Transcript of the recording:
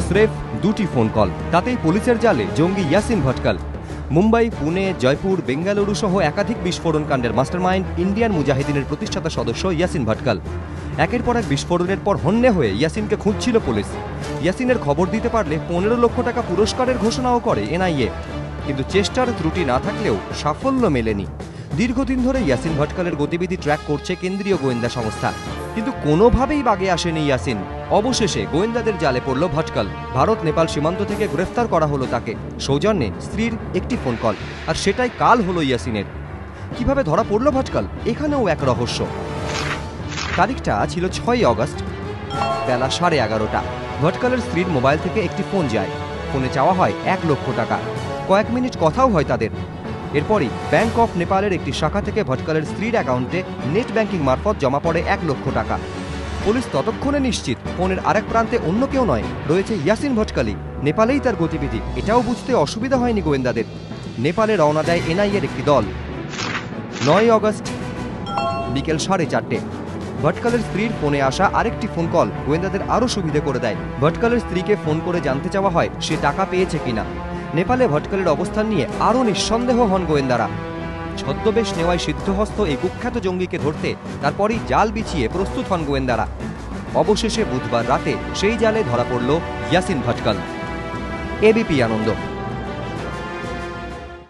স্রেফ দুটি phone call, তাতেই পুলিশের জালে জঙ্গি ইয়াসিন ভটকাল। মুম্বাই, পুনে, জয়পুর, বেঙ্গালুরু সহ একাধিক বিস্ফোরণ কাণ্ডের মাস্টারমাইন্ড ইন্ডিয়ান মুজাহিদিনের প্রতিষ্ঠাতা সদস্য ইয়াসিন ভটকাল। একের পর এক বিস্ফোরণের পর হন্যে হয়ে ইয়াসিনকে খুঁজছিল পুলিশ। ইয়াসিনের খবর দিতে পারলে 15 লক্ষ টাকা পুরস্কারের ঘোষণাও করে এনআইএ। কিন্তু চেষ্টার ত্রুটি না থাকলেও সাফল্য মেলেনি। দীর্ঘদিন ধরে ইয়াসিন ভটকালের গতিবিধি ট্র্যাক করছে কেন্দ্রীয় গোয়েন্দা সংস্থা, কিন্তু কোনোভাবেই বাগে আসেনি ইয়াসিন। অবশেষে গোয়েন্দাদের জালে পড়ল ভটকাল। ভারত নেপাল সীমান্ত থেকে গ্রেফতার করা হলো তাকে, সৌজন্যে স্ত্রীর একটি ফোন কল, আর সেটাই কাল হলো ইয়াসিনের। কিভাবে ধরা পড়ল ভটকাল, এখানেও এক রহস্য। তারিখটা ছিল 6 অগস্ট, বেলা 11:30। ভটকালের স্ত্রীর মোবাইল থেকে একটি ফোন যায়। ফোনে চাওয়া হয় 1 লক্ষ টাকা। কয়েক মিনিট কথাও হয় তাদের। এরপরই ব্যাংক অফ নেপালের একটি শাখা থেকে ভটকালের স্ত্রীর অ্যাকাউন্টে নেট ব্যাংকিং মারফত জমা পড়ে 1 লক্ষ টাকা। পুলিশ ততক্ষণে নিশ্চিত ফোনের আরেক প্রান্তে অন্য কেউ নয়, রয়েছে ইয়াসিন ভটকালই। নেপালেই তার গতিবিধি, এটাও বুঝতে অসুবিধা হয়নি গোয়েন্দাদের। নেপালে রওনা দেয় এনআইএর একটি দল। 9 অগস্ট বিকেল 4:30। ভটকালের স্ত্রীর ফোনে আসা আরেকটি ফোন কল গোয়েন্দাদের আরও সুবিধে করে দেয়। ভটকালের স্ত্রীকে ফোন করে জানতে চাওয়া হয় সে টাকা পেয়েছে কিনা। নেপালে ভটকালের অবস্থান নিয়ে আরও নিঃসন্দেহ হন গোয়েন্দারা। ছদ্মবেশ নেওয়ায় সিদ্ধহস্ত এই কুখ্যাত জঙ্গিকে ধরতে তারপরই জাল বিছিয়ে প্রস্তুত হন গোয়েন্দারা। অবশেষে বুধবার রাতে সেই জালে ধরা পড়ল ইয়াসিন ভটকাল। এবিপি আনন্দ।